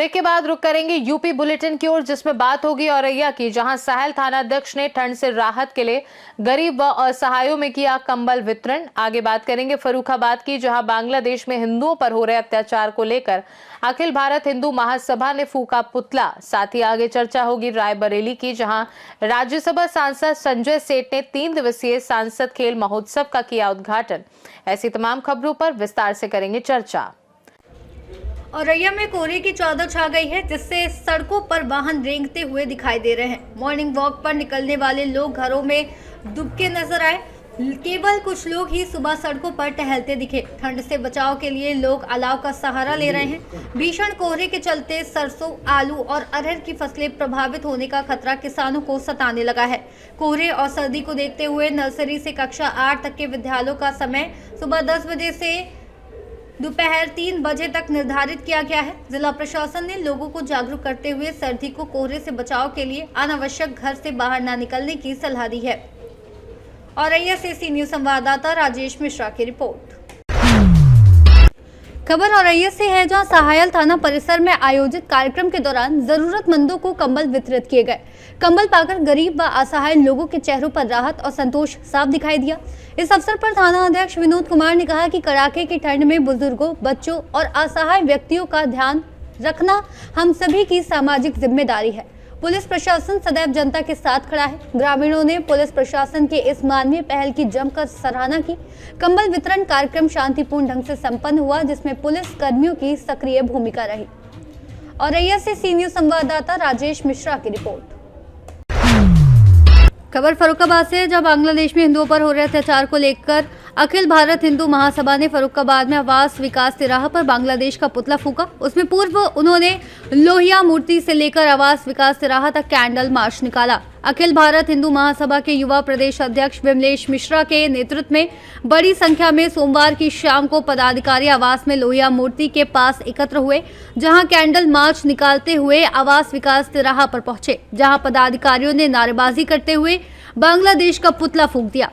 Break के बाद रुक करेंगे यूपी बुलेटिन की ओर, जिसमें बात होगी औरैया की, जहां साहेल थानाध्यक्ष ने ठंड से राहत के लिए गरीब व असहायों में किया कंबल वितरण। आगे बात करेंगे फर्रुखाबाद की, जहां बांग्लादेश में हिंदुओं पर हो रहे अत्याचार को लेकर अखिल भारत हिंदू महासभा ने फूका पुतला। साथ ही आगे चर्चा होगी रायबरेली की, जहां राज्यसभा सांसद संजय सेठ ने 3 दिवसीय सांसद खेल महोत्सव का किया उद्घाटन। ऐसी तमाम खबरों पर विस्तार से करेंगे चर्चा। औरैया में कोहरे की चादर छा गई है, जिससे सड़कों पर वाहन रेंगते हुए दिखाई दे रहे हैं। मॉर्निंग वॉक पर निकलने वाले लोग घरों में डूबके नजर आए। केवल कुछ लोग ही सुबह सड़कों पर टहलते दिखे। ठंड से बचाव के लिए लोग अलाव का सहारा ले रहे हैं। भीषण कोहरे के चलते सरसों, आलू और अरहर की फसलें प्रभावित होने का खतरा किसानों को सताने लगा है। कोहरे और सर्दी को देखते हुए नर्सरी से कक्षा 8 तक के विद्यालयों का समय सुबह 10 बजे से दोपहर 3 बजे तक निर्धारित किया गया है। जिला प्रशासन ने लोगों को जागरूक करते हुए सर्दी को कोहरे से बचाव के लिए अनावश्यक घर से बाहर न निकलने की सलाह दी है। औरैया से सी न्यूज संवाददाता राजेश मिश्रा की रिपोर्ट। खबर औरैया से है, जहां साहेल थाना परिसर में आयोजित कार्यक्रम के दौरान जरूरतमंदों को कंबल वितरित किए गए। कंबल पाकर गरीब व असहाय लोगों के चेहरों पर राहत और संतोष साफ दिखाई दिया। इस अवसर पर थाना अध्यक्ष विनोद कुमार ने कहा कि कड़ाके की ठंड में बुजुर्गों, बच्चों और असहाय व्यक्तियों का ध्यान रखना हम सभी की सामाजिक जिम्मेदारी है। पुलिस प्रशासन सदैव जनता के साथ खड़ा है। ग्रामीणों ने पुलिस प्रशासन के इस मानवीय पहल की जमकर सराहना की। कंबल वितरण कार्यक्रम शांतिपूर्ण ढंग से संपन्न हुआ, जिसमें पुलिस कर्मियों की सक्रिय भूमिका रही। औरैया से सी न्यूज संवाददाता राजेश मिश्रा की रिपोर्ट। खबर फर्रुखाबाद से, जब बांग्लादेश में हिंदुओं पर हो रहे अत्याचार को लेकर अखिल भारत हिंदू महासभा ने फर्रुखाबाद में आवास विकास तिराहा पर बांग्लादेश का पुतला फूका। उसमें पूर्व उन्होंने लोहिया मूर्ति से लेकर आवास विकास तिराहा तक कैंडल मार्च निकाला। अखिल भारत हिंदू महासभा के युवा प्रदेश अध्यक्ष विमलेश मिश्रा के नेतृत्व में बड़ी संख्या में सोमवार की शाम को पदाधिकारी आवास में लोहिया मूर्ति के पास एकत्र हुए, जहां कैंडल मार्च निकालते हुए आवास विकास तिराहा पर पहुंचे, जहां पदाधिकारियों ने नारेबाजी करते हुए बांग्लादेश का पुतला फूंक दिया।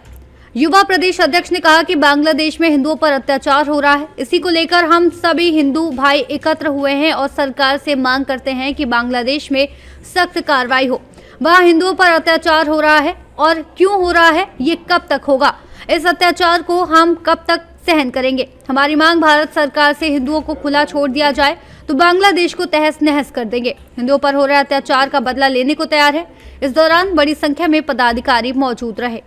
युवा प्रदेश अध्यक्ष ने कहा कि बांग्लादेश में हिंदुओं पर अत्याचार हो रहा है। इसी को लेकर हम सभी हिंदू भाई एकत्र हुए हैं और सरकार से मांग करते हैं कि बांग्लादेश में सख्त कार्रवाई हो। वहाँ हिंदुओं पर अत्याचार हो रहा है और क्यों हो रहा है, ये कब तक होगा? इस अत्याचार को हम कब तक सहन करेंगे? हमारी मांग भारत सरकार से हिंदुओं को खुला छोड़ दिया जाए तो बांग्लादेश को तहस नहस कर देंगे। हिंदुओं पर हो रहे अत्याचार का बदला लेने को तैयार है। इस दौरान बड़ी संख्या में पदाधिकारी मौजूद रहे।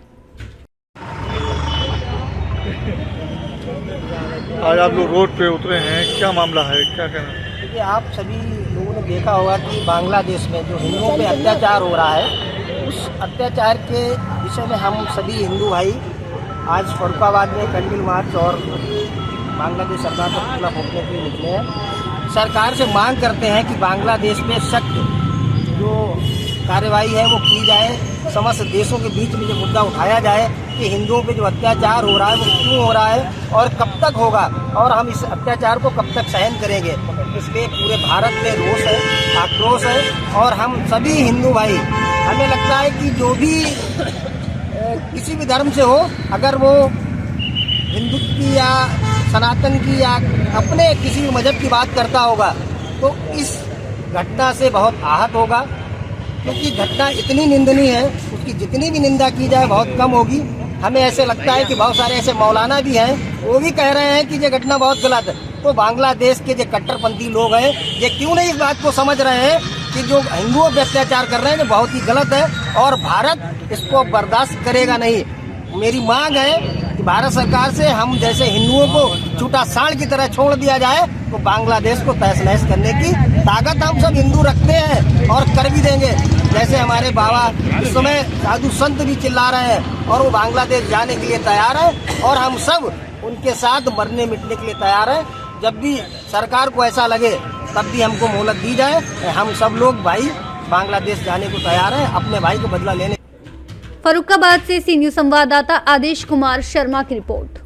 आज आप लोग रोड पे उतरे हैं, क्या मामला है, क्या कहना है? देखिए, आप सभी लोगों ने देखा होगा कि बांग्लादेश में जो हिंदुओं पे अत्याचार हो रहा है, उस अत्याचार के विषय में हम सभी हिंदू भाई आज फर्रुखाबाद में कैंडल मार्च और बांग्लादेश सरकार को पुतला फूंकने के लिए निकले हैं। सरकार से मांग करते हैं कि बांग्लादेश में सख्त जो कार्रवाई है वो की जाए। समस्त देशों के बीच में जो मुद्दा उठाया जाए कि हिंदुओं पे जो अत्याचार हो रहा है वो क्यों हो रहा है और कब तक होगा, और हम इस अत्याचार को कब तक सहन करेंगे। इसलिए पूरे भारत में रोष है, आक्रोश है, और हम सभी हिंदू भाई, हमें लगता है कि जो भी किसी भी धर्म से हो, अगर वो हिंदुत्व की या सनातन की या अपने किसी भी मजहब की बात करता होगा तो इस घटना से बहुत आहत होगा, क्योंकि घटना इतनी निंदनीय है, उसकी जितनी भी निंदा की जाए बहुत कम होगी। हमें ऐसे लगता है कि बहुत सारे ऐसे मौलाना भी हैं, वो भी कह रहे हैं कि ये घटना बहुत गलत है। तो बांग्लादेश के जो कट्टरपंथी लोग हैं, ये क्यों नहीं इस बात को समझ रहे हैं कि जो हिंदुओं पर अत्याचार कर रहे हैं, ये बहुत ही गलत है और भारत इसको बर्दाश्त करेगा नहीं। मेरी मांग है कि भारत सरकार से हम जैसे हिंदुओं को छूटा सांड की तरह छोड़ दिया जाए, तो बांग्लादेश को तहस नहस करने की ताकत हम सब हिंदू रखते हैं और कर भी देंगे। जैसे हमारे बाबा इस समय साधु संत भी चिल्ला रहे हैं और वो बांग्लादेश जाने के लिए तैयार है, और हम सब उनके साथ मरने मिटने के लिए तैयार हैं। जब भी सरकार को ऐसा लगे तब भी हमको मोहलत दी जाए। हम सब लोग भाई बांग्लादेश जाने को तैयार हैं, अपने भाई को बदला लेने। फर्रुखाबाद से सी न्यूज संवाददाता आदेश कुमार शर्मा की रिपोर्ट।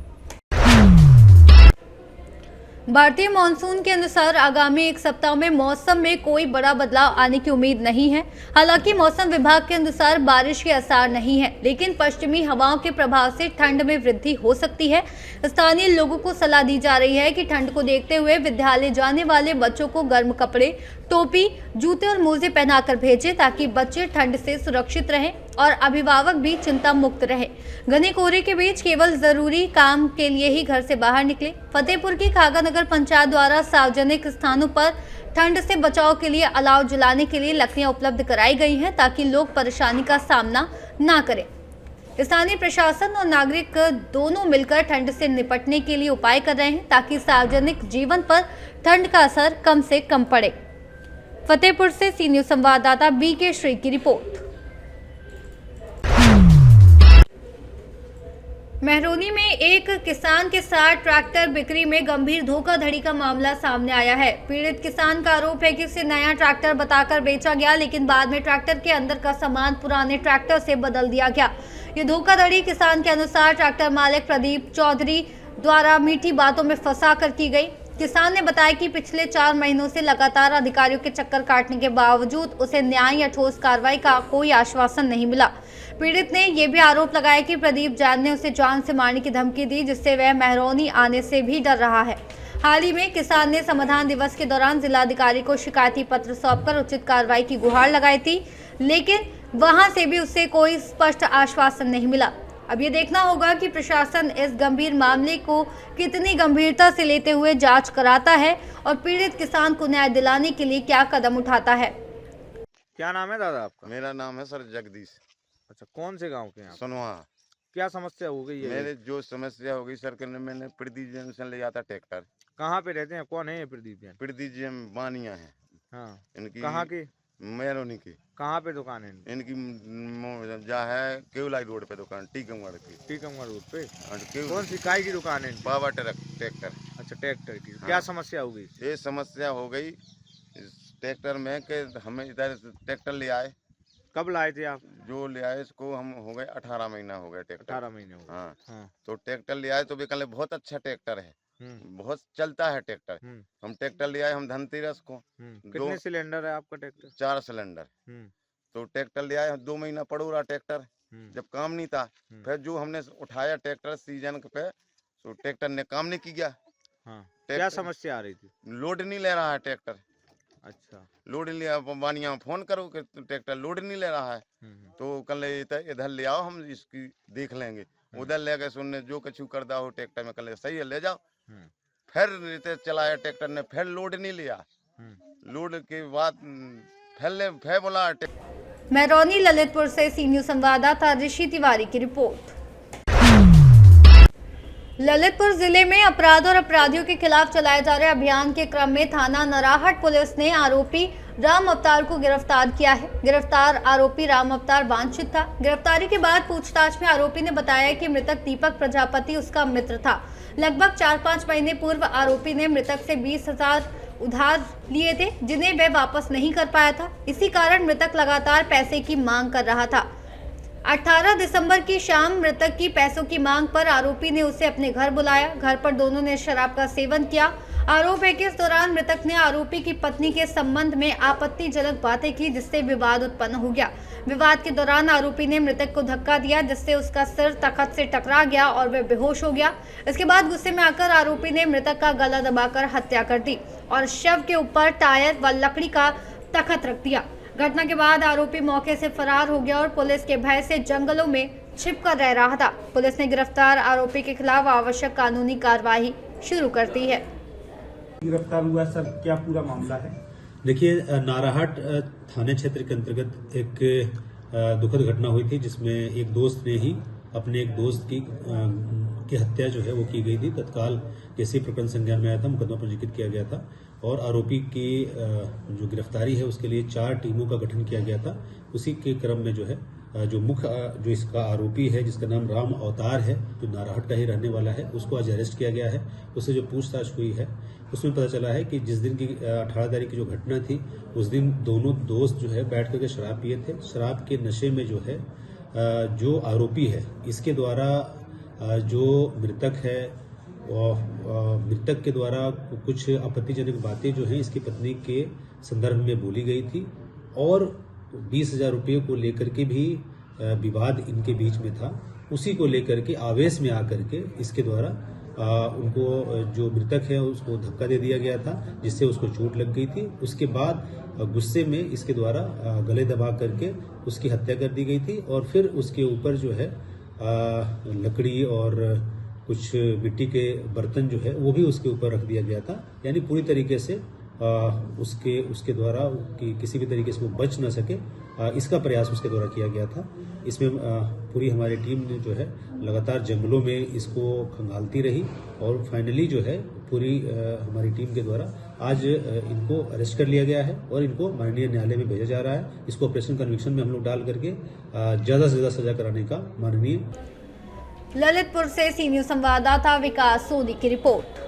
भारतीय मॉनसून के अनुसार आगामी 1 सप्ताह में मौसम में कोई बड़ा बदलाव आने की उम्मीद नहीं है। हालांकि मौसम विभाग के अनुसार बारिश के आसार नहीं है, लेकिन पश्चिमी हवाओं के प्रभाव से ठंड में वृद्धि हो सकती है। स्थानीय लोगों को सलाह दी जा रही है कि ठंड को देखते हुए विद्यालय जाने वाले बच्चों को गर्म कपड़े, टोपी, जूते और मोजे पहनाकर भेजें ताकि बच्चे ठंड से सुरक्षित रहें और अभिभावक भी चिंता मुक्त रहे। घने कोहरे के बीच केवल जरूरी काम के लिए ही घर से बाहर निकले। फतेहपुर की खागा नगर पंचायत द्वारा सार्वजनिक स्थानों पर ठंड से बचाव के लिए अलाव जलाने के लिए लकड़ियां उपलब्ध कराई गई हैं ताकि लोग परेशानी का सामना ना करें। स्थानीय प्रशासन और नागरिक दोनों मिलकर ठंड से निपटने के लिए उपाय कर रहे हैं ताकि सार्वजनिक जीवन पर ठंड का असर कम से कम पड़े। फतेहपुर से सी न्यूज संवाददाता बीके श्री की रिपोर्ट। मेहरौनी में एक किसान के साथ ट्रैक्टर बिक्री में गंभीर धोखाधड़ी का मामला सामने आया है। पीड़ित किसान का आरोप है कि उसे नया ट्रैक्टर बताकर बेचा गया, लेकिन बाद में ट्रैक्टर के अंदर का सामान पुराने ट्रैक्टर से बदल दिया गया। ये धोखाधड़ी किसान के अनुसार ट्रैक्टर मालिक प्रदीप चौधरी द्वारा मीठी बातों में फंसा कर की गई। किसान ने बताया कि पिछले 4 महीनों से लगातार अधिकारियों के चक्कर काटने के बावजूद उसे न्याय या ठोस कार्रवाई का कोई आश्वासन नहीं मिला। पीड़ित ने यह भी आरोप लगाया कि प्रदीप जान ने उसे जान से मारने की धमकी दी, जिससे वह मेहरौनी आने से भी डर रहा है। हाल ही में किसान ने समाधान दिवस के दौरान जिलाधिकारी को शिकायती पत्र सौंपकर उचित कार्रवाई की गुहार लगाई थी, लेकिन वहां से भी उससे कोई स्पष्ट आश्वासन नहीं मिला। अब ये देखना होगा कि प्रशासन इस गंभीर मामले को कितनी गंभीरता से लेते हुए जांच कराता है और पीड़ित किसान को न्याय दिलाने के लिए क्या कदम उठाता है। क्या नाम है दादा आपका? मेरा नाम है सर जगदीश। अच्छा, कौन से गांव के हैं आप? सुनवा। क्या समस्या हो गई है? मेरे जो समस्या हो गई सर के मैंने प्रदीप जैन से लिया था ट्रैक्टर। कहाँ पे रहते हैं? कौन है ये प्रदीप जैन? प्रदीप जैन बानिया है। हाँ, इनकी कहाँ की? मेहरौनी की। कहाँ पे दुकान है इनकी? इनकी जा है केवलाई रोड पे दुकान, टीकमगढ़ की। टीकमगढ़ रोड पे। और कौन सी काय की दुकान है इनकी? Power truck tractor. अच्छा, ट्रैक्टर की। हाँ। क्या समस्या हो गई? ये समस्या हो गई इस ट्रैक्टर में कि हमें इधर ट्रैक्टर ले आए। कब लाए थे आप? जो ले आए इसको हम हो गए 18 महीना हो गए ट्रैक्टर। 18 महीने हो गए। हाँ। हाँ। तो ट्रैक्टर ले आए तो वे कल बहुत अच्छा ट्रैक्टर है, बहुत चलता है ट्रैक्टर। हम ट्रैक्टर ले आए हम धनतेरस को। कितने सिलेंडर है आपका ट्रैक्टर? 4 सिलेंडर। तो ट्रैक्टर ले आए 2 महीना पड़ू रहा ट्रैक्टर, जब काम नहीं था। फिर जो हमने उठाया ट्रैक्टर सीजन पे, तो ट्रैक्टर ने काम नहीं किया। हाँ। क्या समस्या आ रही थी? लोड नहीं ले रहा है ट्रैक्टर। अच्छा, लोड नहीं लिया। बानिया में फोन करो कि ट्रैक्टर लोड नहीं ले रहा है। तो कल इधर ले आओ, हम इसकी देख लेंगे। उधर ले गए, सुनने जो कछु कर दा हो ट्रैक्टर में, कल सही है ले जाओ। फिर चलाया ट्रैक्टर ने, फिर लोड नहीं लिया। लोड के बाद फिर बोला। मेहरौनी ललितपुर से सी न्यूज संवाददाता ऋषि तिवारी की रिपोर्ट। ललितपुर जिले में अपराध और अपराधियों के खिलाफ चलाए जा रहे अभियान के क्रम में थाना नराहट पुलिस ने आरोपी राम अवतार को गिरफ्तार किया है। गिरफ्तार आरोपी राम अवतार वांछित था। गिरफ्तारी के बाद पूछताछ में आरोपी ने बताया कि मृतक दीपक प्रजापति उसका मित्र था। लगभग 4-5 महीने पूर्व आरोपी ने मृतक से 20,000 उधार लिए थे, जिन्हें वह वापस नहीं कर पाया था। इसी कारण मृतक लगातार पैसे की मांग कर रहा था। 18 दिसंबर की शाम मृतक की पैसों की मांग पर आरोपी ने उसे अपने घर बुलाया। घर पर दोनों ने शराब का सेवन किया। आरोप है कि इस दौरान मृतक ने आरोपी की पत्नी के संबंध में आपत्तिजनक बातें की, जिससे विवाद उत्पन्न हो गया। विवाद के दौरान आरोपी ने मृतक को धक्का दिया, जिससे उसका सिर तख्त से टकरा गया और वह बेहोश हो गया। इसके बाद गुस्से में आकर आरोपी ने मृतक का गला दबाकर हत्या कर दी और शव के ऊपर टायर व लकड़ी का तख्त रख दिया। घटना के बाद आरोपी मौके से फरार हो गया और पुलिस के भय से जंगलों में छिपकर रह रहा था। पुलिस ने गिरफ्तार आरोपी के खिलाफ आवश्यक कानूनी कार्रवाई शुरू कर दी है। गिरफ्तार हुआ सर, क्या पूरा मामला है? देखिए, नाराहट थाने क्षेत्र के अंतर्गत एक दुखद घटना हुई थी, जिसमें एक दोस्त ने ही अपने एक दोस्त की हत्या जो है वो की गई थी। तत्काल जैसे प्रकरण संज्ञान में आया था, मुकदमा पंजीकृत किया गया था और आरोपी की जो गिरफ्तारी है उसके लिए 4 टीमों का गठन किया गया था। उसी के क्रम में जो है जो मुख्य इसका आरोपी है, जिसका नाम राम अवतार है, जो नाराहट का ही रहने वाला है, उसको आज अरेस्ट किया गया है। उससे जो पूछताछ हुई है उसमें पता चला है कि जिस दिन की 18 तारीख की जो घटना थी, उस दिन दोनों दोस्त जो है बैठ करके शराब पिए थे। शराब के नशे में जो है जो आरोपी है, इसके द्वारा जो मृतक है और मृतक के द्वारा कुछ आपत्तिजनक बातें जो हैं इसकी पत्नी के संदर्भ में बोली गई थी और 20,000 रुपये को लेकर के भी विवाद इनके बीच में था। उसी को लेकर के आवेश में आकर के इसके द्वारा उनको जो मृतक है उसको धक्का दे दिया गया था, जिससे उसको चोट लग गई थी। उसके बाद गुस्से में इसके द्वारा गले दबा करके उसकी हत्या कर दी गई थी और फिर उसके ऊपर जो है लकड़ी और कुछ मिट्टी के बर्तन जो है वो भी उसके ऊपर रख दिया गया था। यानी पूरी तरीके से उसके द्वारा कि किसी भी तरीके से वो बच न सके, इसका प्रयास उसके द्वारा किया गया था। इसमें पूरी हमारी टीम ने जो है लगातार जंगलों में इसको खंगालती रही और फाइनली जो है पूरी हमारी टीम के द्वारा आज इनको अरेस्ट कर लिया गया है और इनको माननीय न्यायालय में भेजा जा रहा है। इसको ऑपरेशन कन्विक्शन में हम लोग डाल करके ज़्यादा से ज़्यादा सजा कराने का माननीय। ललितपुर से सी न्यूज संवाददाता विकास सोनी की रिपोर्ट।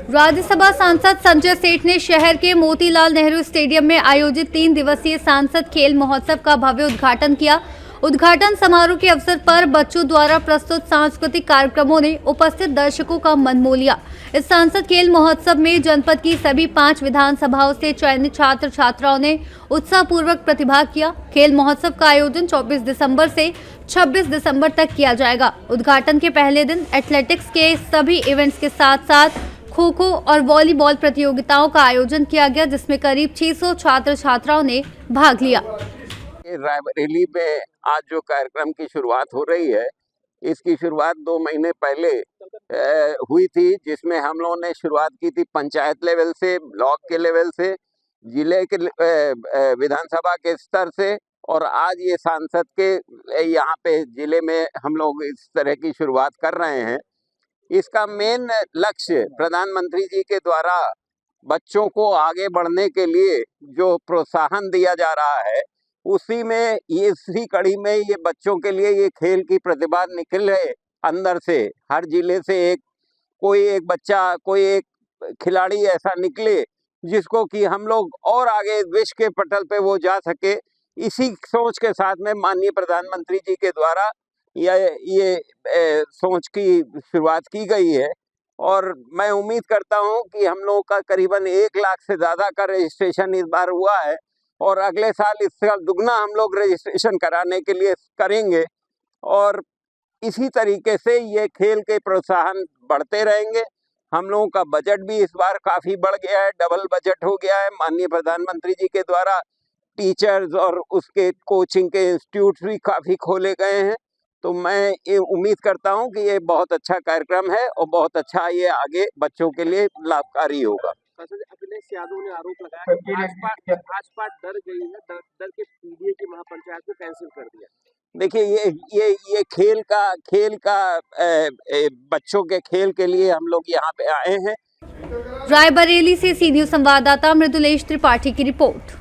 राज्यसभा सांसद संजय सेठ ने शहर के मोतीलाल नेहरू स्टेडियम में आयोजित 3 दिवसीय सांसद खेल महोत्सव का भव्य उद्घाटन किया। उद्घाटन समारोह के अवसर पर बच्चों द्वारा प्रस्तुत सांस्कृतिक कार्यक्रमों ने उपस्थित दर्शकों का मन मोह लिया। इस सांसद खेल महोत्सव में जनपद की सभी 5 विधानसभाओं से चयनित छात्र छात्राओं ने उत्साहपूर्वक प्रतिभाग किया। खेल महोत्सव का आयोजन 24 दिसंबर से 26 दिसंबर तक किया जाएगा। उद्घाटन के पहले दिन एथलेटिक्स के सभी इवेंट्स के साथ साथ खो खो और वॉलीबॉल प्रतियोगिताओं का आयोजन किया गया, जिसमें करीब 600 छात्र छात्राओं ने भाग लिया। रायबरेली में आज जो कार्यक्रम की शुरुआत हो रही है, इसकी शुरुआत 2 महीने पहले हुई थी, जिसमें हम लोगों ने शुरुआत की थी पंचायत लेवल से, ब्लॉक के लेवल से, जिले के विधानसभा के स्तर से, और आज ये सांसद के यहाँ पे जिले में हम लोग इस तरह की शुरुआत कर रहे हैं। इसका मेन लक्ष्य प्रधानमंत्री जी के द्वारा बच्चों को आगे बढ़ने के लिए जो प्रोत्साहन दिया जा रहा है, उसी में ये इसी कड़ी में ये बच्चों के लिए ये खेल की प्रतिभा निकले अंदर से, हर जिले से कोई एक बच्चा, कोई एक खिलाड़ी ऐसा निकले जिसको कि हम लोग और आगे विश्व के पटल पे वो जा सके। इसी सोच के साथ में माननीय प्रधानमंत्री जी के द्वारा ये सोच की शुरुआत की गई है और मैं उम्मीद करता हूं कि हम लोगों का करीबन 1 लाख से ज़्यादा का रजिस्ट्रेशन इस बार हुआ है और अगले साल इसका दुगना हम लोग रजिस्ट्रेशन कराने के लिए करेंगे और इसी तरीके से ये खेल के प्रोत्साहन बढ़ते रहेंगे। हम लोगों का बजट भी इस बार काफ़ी बढ़ गया है, डबल बजट हो गया है। माननीय प्रधानमंत्री जी के द्वारा टीचर्स और उसके कोचिंग के इंस्टीट्यूट भी काफ़ी खोले गए हैं। तो मैं ये उम्मीद करता हूं कि ये बहुत अच्छा कार्यक्रम है और बहुत अच्छा ये आगे बच्चों के लिए लाभकारी होगा। अखिलेश यादव ने आरोप लगाया कि भाजपा डर गई है, डर के पीडीए की महापंचायत को कैंसिल कर दिया। देखिए ये खेल का बच्चों के खेल के लिए हम लोग यहाँ पे आए हैं। रायबरेली से सी न्यूज संवाददाता मृदुलेश त्रिपाठी की रिपोर्ट।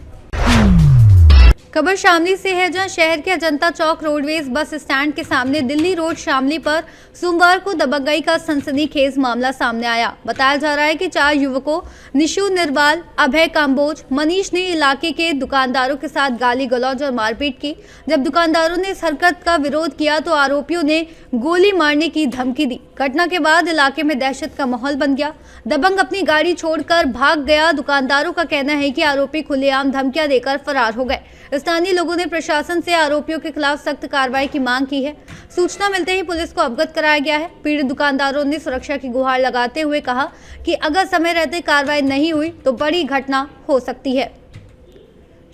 खबर शामली से है, जहां शहर के अजंता चौक रोडवेज बस स्टैंड के सामने दिल्ली रोड शामली पर सोमवार को दबंगई का सनसनीखेज मामला सामने आया। बताया जा रहा है कि 4 युवकों निशु निर्वाल, अभय काम्बोज, मनीष ने इलाके के दुकानदारों के साथ गाली गलौज और मारपीट की। जब दुकानदारों ने इस हरकत का विरोध किया तो आरोपियों ने गोली मारने की धमकी दी। घटना के बाद इलाके में दहशत का माहौल बन गया। दबंग अपनी गाड़ी छोड़कर भाग गया। दुकानदारों का कहना है कि आरोपी खुलेआम धमकियां देकर फरार हो गए। स्थानीय लोगों ने प्रशासन से आरोपियों के खिलाफ सख्त कार्रवाई की मांग की है। सूचना मिलते ही पुलिस को अवगत कराया गया है। पीड़ित दुकानदारों ने सुरक्षा की गुहार लगाते हुए कहा कि अगर समय रहते कार्रवाई नहीं हुई तो बड़ी घटना हो सकती है।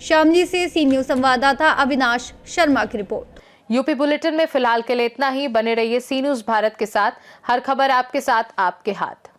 शामली से सी न्यूज संवाददाता अविनाश शर्मा की रिपोर्ट। यूपी बुलेटिन में फिलहाल के लिए इतना ही। बने रहिए सी न्यूज भारत के साथ। हर खबर आपके साथ, आपके हाथ।